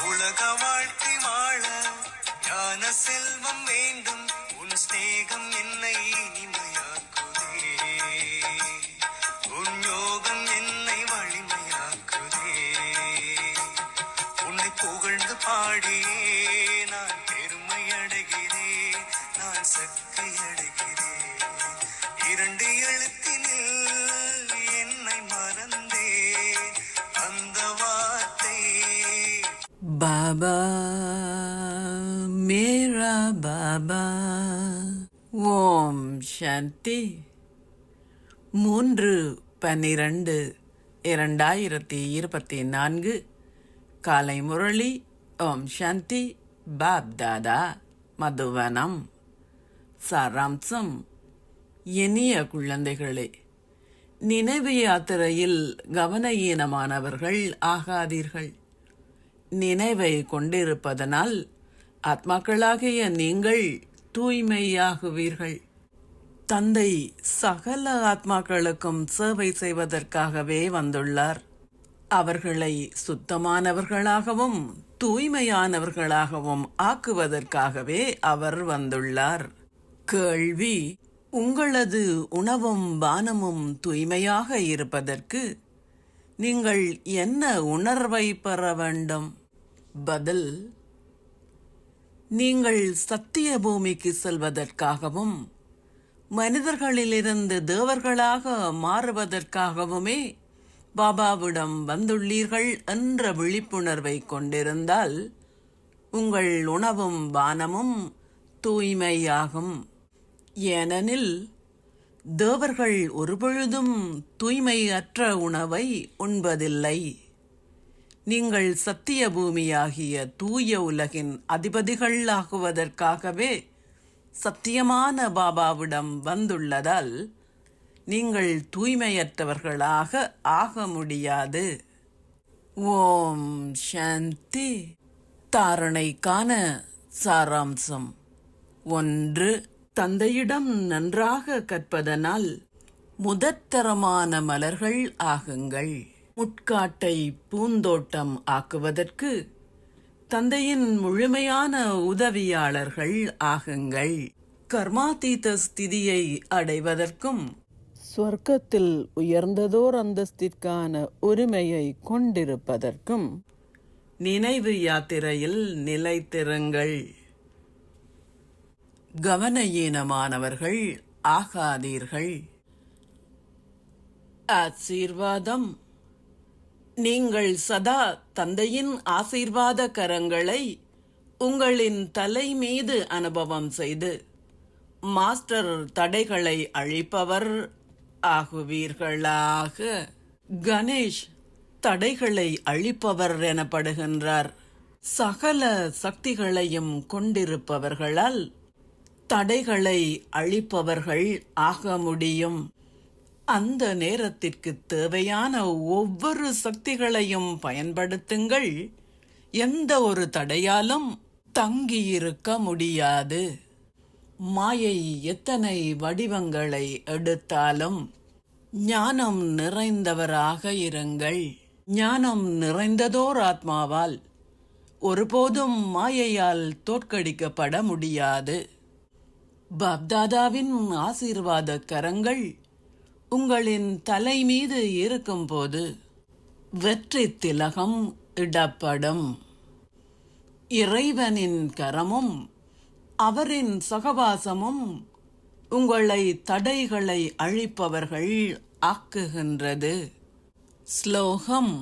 உலக வாழ்க்கை வாழ ஞான செல்வம் வேண்டும். உன் ஸ்நேகம் என்னை இனிமையாக்குதே, உன் யோகம் என்னை வலிமையாக்குதே. உன்னை புகழ்ந்து பாடியே நான் பெருமை அடைகிறேன், நான் சக்தி அடைகிறேன். இரண்டு எழுத்தினில் என்னை மறந்தேன், அந்த வார்த்தை பாபா மேரா பாபா. ஓம் சாந்தி. 3/12/2024 காலை முரளி. ஓம் சாந்தி. பாப் தாதா மதுவனம். சாராம்சம். இனிய குழந்தைகளே, நினைவு யாத்திரையில் கவன ஈனமானவர்கள் ஆகாதீர்கள். நினைவை கொண்டிருப்பதனால் ஆத்மாக்களாகிய நீங்கள் தூய்மையாகுவீர்கள். தந்தை சகல ஆத்மாக்களுக்கும் சேவை செய்வதற்காகவே வந்துள்ளார். அவர்களை சுத்தமானவர்களாகவும் தூய்மையானவர்களாகவும் ஆக்குவதற்காகவே அவர் வந்துள்ளார். கேள்வி: உங்களது உணவும் பானமும் தூய்மையாக இருப்பதற்கு நீங்கள் என்ன உணர்வை பெற வேண்டும்? பதில்: நீங்கள் சத்திய பூமிக்கு செல்வதற்காகவும் மனிதர்களிலிருந்து தேவர்களாக மாறுவதற்காகவுமே பாபாவிடம் வந்துள்ளீர்கள் என்ற விழிப்புணர்வை கொண்டிருந்தால் உங்கள் உணவும் பானமும் தூய்மையாகும். ஏனெனில் தேவர்கள் ஒருபொழுதும் தூய்மையற்ற உணவை உண்பதில்லை. நீங்கள் சத்திய பூமியாகிய தூய உலகின் அதிபதிகள் ஆகுவதற்காகவே சத்தியமான பாபாவிடம் வந்துள்ளதால் நீங்கள் தூய்மையற்றவர்களாக ஆக முடியாது. ஓம் சாந்தி. தாரணைக்கான சாராம்சம். 1. தந்தையிடம் நன்றாக கற்பதனால் முதற்தரமான மலர்கள் ஆகுங்கள். முட்காட்டை பூந்தோட்டம் ஆக்குவதற்கு தந்தையின் முழுமையான உதவியாளர்கள் ஆகுங்கள். கர்மாதீத ஸ்திதியை அடைவதற்கும் சொர்க்கத்தில் உயர்ந்ததோர் அந்தஸ்திற்கான உரிமையை கொண்டிருப்பதற்கும் நினைவு யாத்திரையில் நிலைத்திருங்கள். கவன ஈனமானவர்கள் ஆகாதீர்கள். ஆசீர்வாதம். நீங்கள் சதா தந்தையின் ஆசீர்வாத கரங்களை உங்களின் தலை மீது அனுபவம் செய்து மாஸ்டர் தடைகளை அழிப்பவர் ஆகுவீர்களாக. கணேஷ் தடைகளை அழிப்பவர் எனப்படுகின்றார். சகல சக்திகளையும் கொண்டிருப்பவர்களால் தடைகளை அழிப்பவர்கள் ஆக முடியும். அந்த நேரத்திற்கு தேவையான ஒவ்வொரு சக்திகளையும் பயன்படுத்துங்கள். எந்த ஒரு தடையாலும் தங்கியிருக்க முடியாது. மாயை எத்தனை வடிவங்களை எடுத்தாலும் ஞானம் நிறைந்தவராக இருங்கள். ஞானம் நிறைந்ததோர் ஆத்மாவால் ஒருபோதும் மாயையால் தோற்கடிக்கப்பட முடியாது. பாப்தாதாவின் ஆசீர்வாத கரங்கள் உங்களின் தலை மீது இருக்கும்போது வெற்றி திலகம் இடப்படும். இறைவனின் கரமும் அவரின் சகவாசமும் உங்களை தடைகளை அழிப்பவர்கள் ஆக்குகின்றது. ஸ்லோகம்.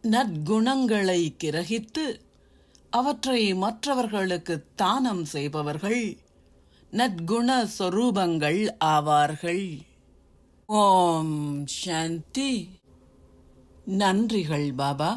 நற்குணங்களை கிரகித்து அவற்றை மற்றவர்களுக்கு தானம் செய்பவர்கள் நற்குண சொரூபங்கள் ஆவார்கள். ஓம் சாந்தி. நன்றிகள் பாபா.